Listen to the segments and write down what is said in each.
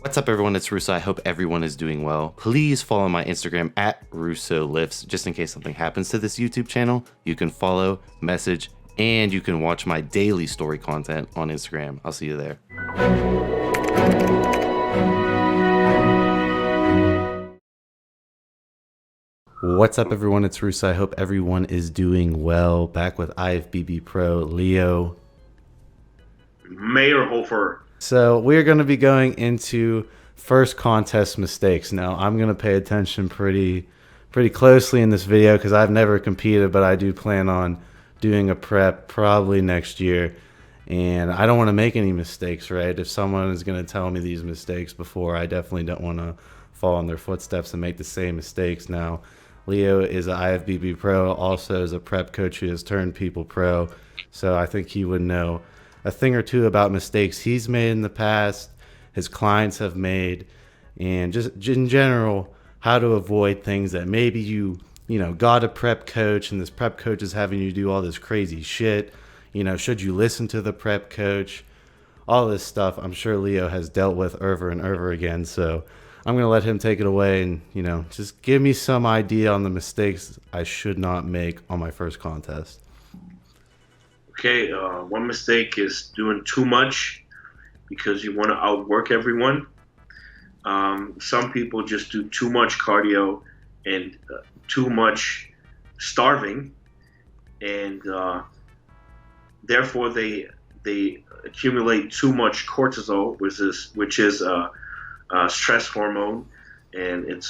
What's up, everyone? It's Russo. I hope everyone is doing well. Please follow my Instagram at RussoLifts, just in case something happens to this YouTube channel. You can follow, message, and you can watch my daily story content on Instagram. I'll see you there. What's up, everyone? It's Russo. I hope everyone is doing well. Back with IFBB Pro, Leo. Mayrhofer. So we're going to be going into first contest mistakes. Now, I'm going to pay attention pretty closely in this video because I've never competed, but I do plan on doing a prep probably next year. And I don't want to make any mistakes, right? If someone is going to tell me these mistakes before, I definitely don't want to fall in their footsteps and make the same mistakes. Now, Leo is an IFBB pro, also is a prep coach who has turned people pro. So I think he would know a thing or two about mistakes he's made in the past, his clients have made, and just in general, how to avoid things that maybe you got a prep coach and this prep coach is having you do all this crazy shit. Should you listen to the prep coach? All this stuff I'm sure Leo has dealt with over and over again. So I'm going to let him take it away and, just give me some idea on the mistakes I should not make on my first contest. Okay, one mistake is doing too much because you want to outwork everyone. Some people just do too much cardio and too much starving, and therefore they accumulate too much cortisol, which is a stress hormone, and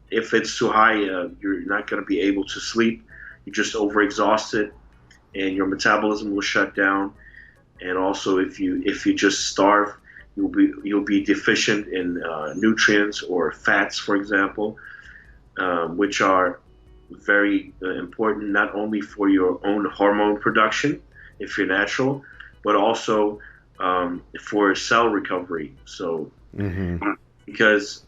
if it's too high, you're not going to be able to sleep. You're just overexhausted, and your metabolism will shut down. And also, if you just starve, you'll be deficient in nutrients or fats, for example, which are very important not only for your own hormone production, if you're natural, but also for cell recovery. So, because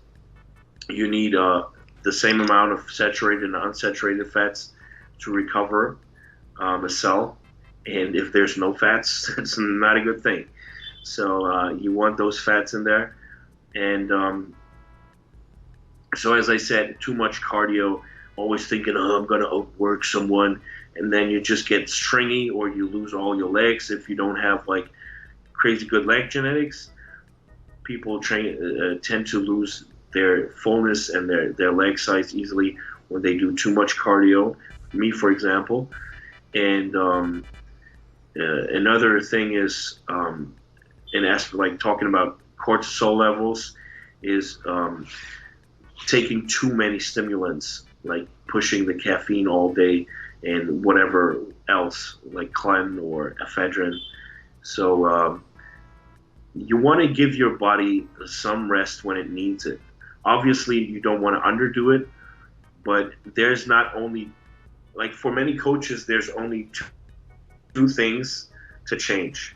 you need the same amount of saturated and unsaturated fats to recover a cell, and if there's no fats, that's not a good thing. So you want those fats in there, and so as I said, too much cardio, always thinking, oh, I'm gonna outwork someone, and then you just get stringy, or you lose all your legs if you don't have like crazy good leg genetics. People tend to lose their fullness and their leg size easily when they do too much cardio. Me, for example. And another thing is, in aspect like talking about cortisol levels, is taking too many stimulants, like pushing the caffeine all day and whatever else, like Clen or ephedrine. So you want to give your body some rest when it needs it. Obviously, you don't want to underdo it, but there's not only, like for many coaches, there's only two things to change: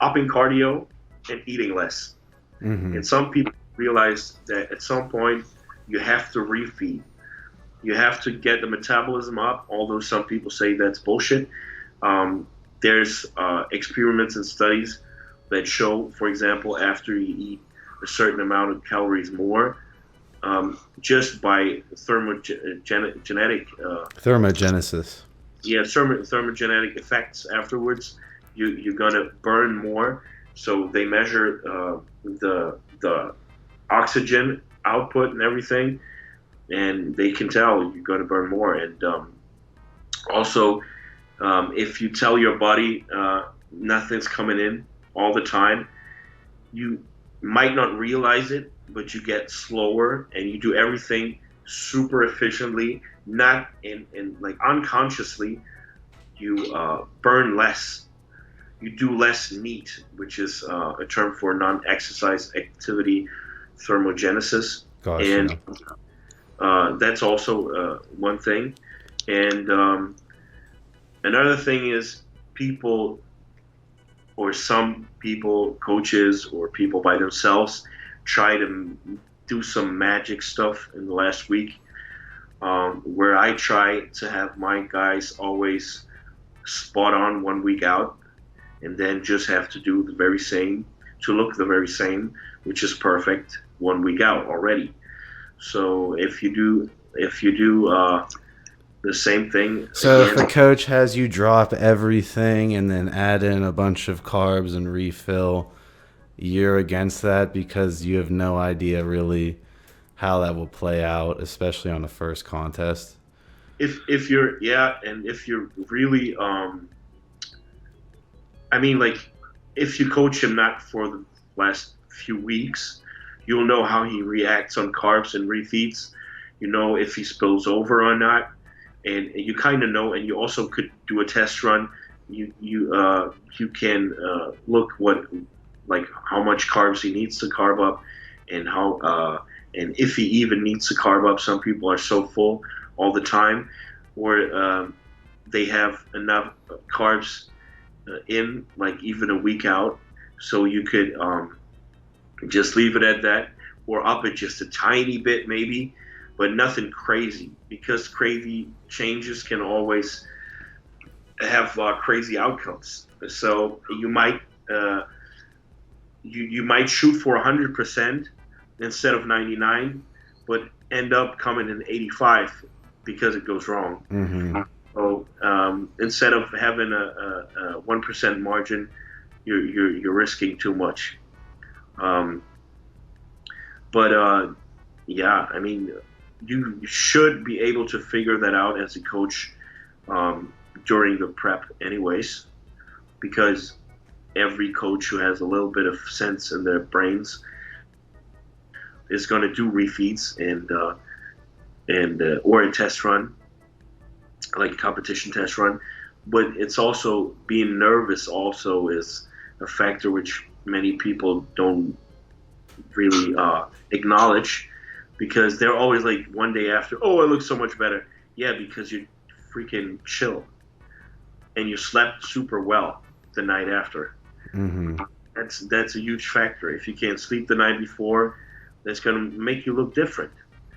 upping cardio and eating less. And some people realize that at some point you have to refeed. You have to get the metabolism up, although some people say that's bullshit. There's experiments and studies that show, for example, after you eat a certain amount of calories more, just by thermogenesis. Yeah, thermogenetic effects afterwards, you're gonna burn more. So they measure the oxygen output and everything, and they can tell you're gonna burn more. And also, if you tell your body nothing's coming in all the time, you might not realize it, but you get slower and you do everything super efficiently, not in like unconsciously. You burn less, you do less NEAT, which is a term for non-exercise activity thermogenesis. Gosh, and that's also one thing. And another thing is, people, or some people, coaches or people by themselves, try to do some magic stuff in the last week, where I try to have my guys always spot on 1 week out, and then just have to do the very same to look the very same, which is perfect. 1 week out already. So if you do the same thing So again, if a coach has you drop everything and then add in a bunch of carbs and refill, you're against that because you have no idea really how that will play out, especially on the first contest. if you're and if you're really I mean, like, if you coach him not for the last few weeks, you'll know how he reacts on carbs and refeeds. You know if he spills over or not, and you kind of know. And you also could do a test run. You can look like how much carbs he needs to carb up, and how and if he even needs to carb up. Some people are so full all the time, or they have enough carbs in, like, even a week out, so you could just leave it at that, or up it just a tiny bit maybe, but nothing crazy, because crazy changes can always have crazy outcomes. So you might you might shoot for 100% instead of 99, but end up coming in 85 because it goes wrong. Mm-hmm. So instead of having a 1% margin, you're risking too much. But yeah, I mean, you should be able to figure that out as a coach during the prep, anyways, because every coach who has a little bit of sense in their brains is going to do refeeds and or a test run, like a competition test run. But it's also being nervous also is a factor which many people don't really acknowledge, because they're always like one day after, oh, I look so much better. Yeah, because you're freaking chill and you slept super well the night after. Mm-hmm. That's a huge factor. If you can't sleep the night before, that's going to make you look different.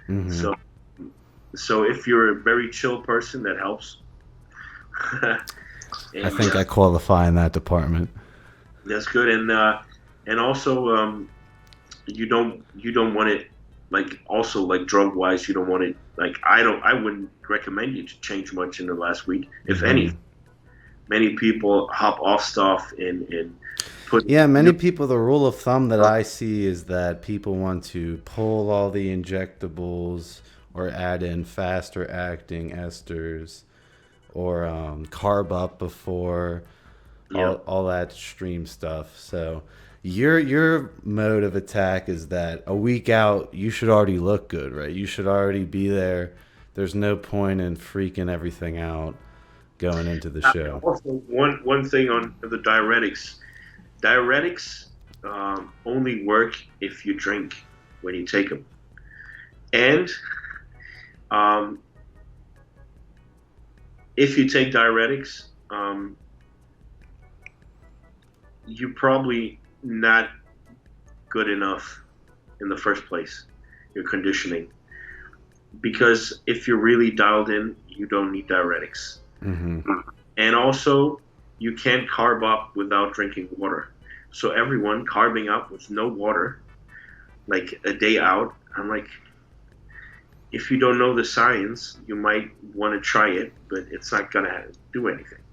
Mm-hmm. So if you're a very chill person, that helps. I think I qualify in that department. That's good. And also you don't want it, like, also, like, drug wise, you don't want it, like, I wouldn't recommend you to change much in the last week, if Mm-hmm. any. Many people hop off stuff and put. Yeah, many people, the rule of thumb that I see is that people want to pull all the injectables or add in faster acting esters or carb up before all that extreme stuff. So your mode of attack is that a week out you should already look good, right? You should already be there. There's no point in freaking everything out going into the show. Also, one thing on the diuretics. Diuretics only work if you drink when you take them, and if you take diuretics, you're probably not good enough in the first place. Your conditioning, because if you're really dialed in, you don't need diuretics. Mm-hmm. And also, you can't carb up without drinking water. So everyone carbing up with no water, like a day out, I'm like, if you don't know the science, you might want to try it, but it's not gonna do anything.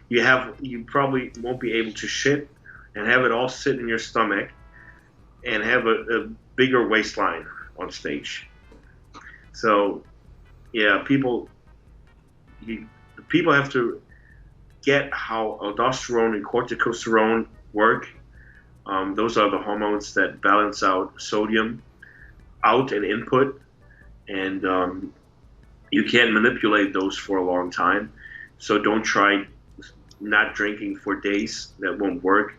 You probably won't be able to shit and have it all sit in your stomach and have a bigger waistline on stage. So yeah, people have to get how aldosterone and corticosterone work. Those are the hormones that balance out sodium out and input, and you can't manipulate those for a long time. So don't try not drinking for days. That won't work.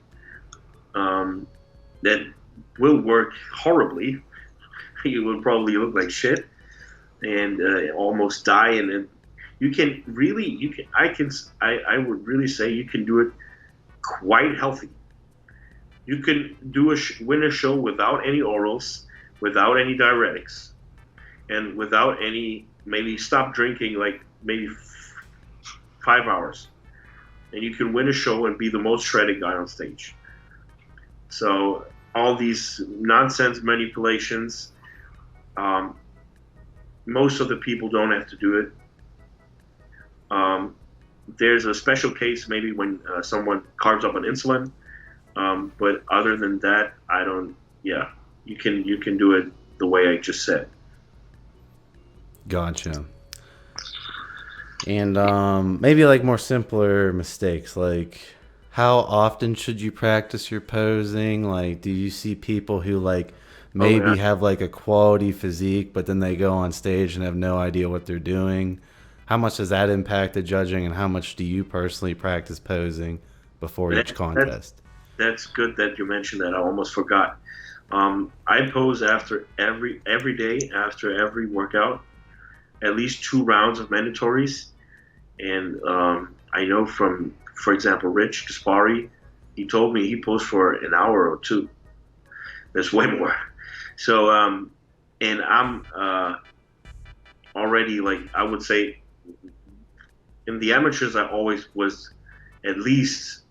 That will work horribly. You will probably look like shit and almost die. And you can really, I would really say you can do it quite healthy. You can do win a show without any orals, without any diuretics, and without any, maybe stop drinking like maybe 5 hours, and you can win a show and be the most shredded guy on stage. So all these nonsense manipulations. Um, Most of the people don't have to do it. There's a special case maybe when someone carves up on insulin, but other than that, I don't. Yeah, you can do it the way I just said. Gotcha. And maybe like more simpler mistakes, like how often should you practice your posing? Like, do you see people who like Oh maybe yeah, have like a quality physique, but then they go on stage and have no idea what they're doing? How much does that impact the judging, and how much do you personally practice posing before that, each that's contest? that's good that you mentioned that. I almost forgot. I pose after every day after every workout, at least 2 rounds of mandatories. And I know from, for example, Rich Gaspari, he told me he posed for an hour or two. That's way more. So, and I'm already like, I would say in the amateurs, I always was at least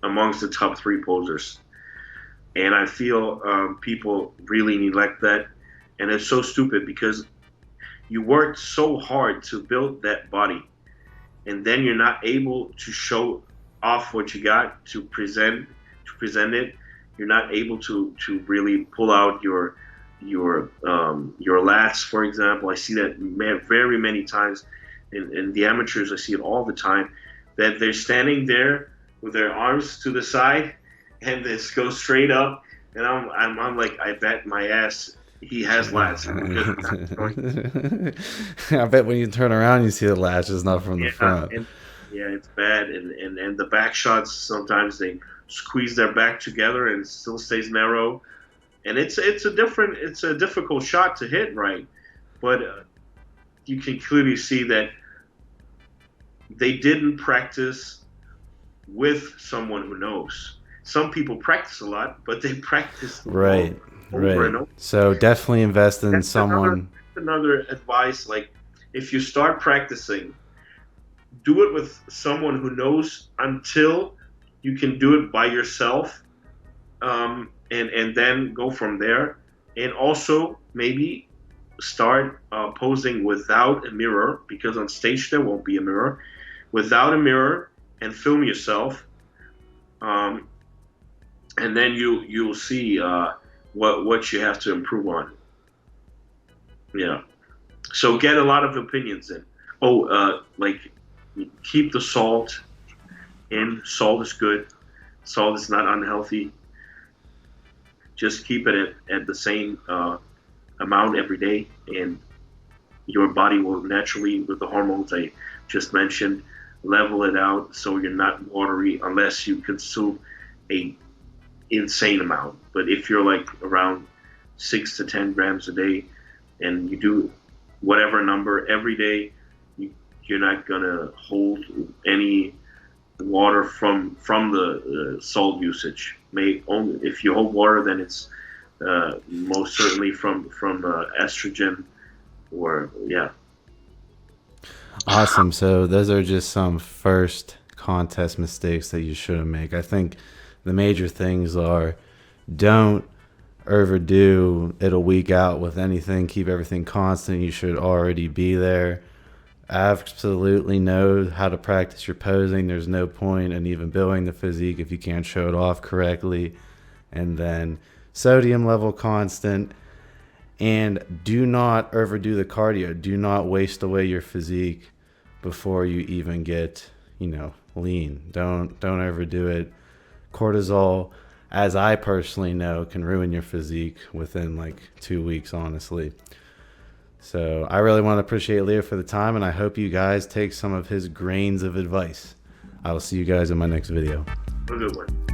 amongst the top 3 posers. And I feel people really neglect that. And it's so stupid because you worked so hard to build that body, and then you're not able to show off what you got to present it. You're not able to really pull out your lats, for example. I see that very many times in the amateurs. I see it all the time that they're standing there with their arms to the side and this goes straight up, and I'm like, I bet my ass he has lats I bet when you turn around, you see the latches, not from the yeah, front. and yeah, it's bad, and the back shots sometimes they squeeze their back together and it still stays narrow, and it's a difficult shot to hit right, but you can clearly see that they didn't practice with someone who knows. Some people practice a lot, but they practice Right, over right. and over. So definitely invest in That's another someone. another advice. Like, if you start practicing, do it with someone who knows until you can do it by yourself, and then go from there. And also maybe start posing without a mirror, because on stage there won't be a mirror. Without a mirror, and film yourself, um, and then you'll see what you have to improve on. Yeah. So get a lot of opinions in. Oh, like, keep the salt in. Salt is good. Salt is not unhealthy. Just keep it at the same amount every day, and your body will naturally, with the hormones I just mentioned, level it out so you're not watery unless you consume a insane amount. But if you're like around 6 to 10 grams a day, and you do whatever number every day, you're not gonna hold any water from the salt usage. May only if you hold water, then it's most certainly from estrogen, or yeah. Awesome. So those are just some first contest mistakes that you shouldn't make. I think the major things are, don't overdo it a week out with anything. Keep everything constant. You should already be there. Absolutely know how to practice your posing. There's no point in even building the physique if you can't show it off correctly. And then sodium level constant. And do not overdo the cardio. Do not waste away your physique before you even get, lean. Don't overdo it. Cortisol, as I personally know, can ruin your physique within like 2 weeks, honestly. So I really want to appreciate Leo for the time, and I hope you guys take some of his grains of advice. I will see you guys in my next video. A good one.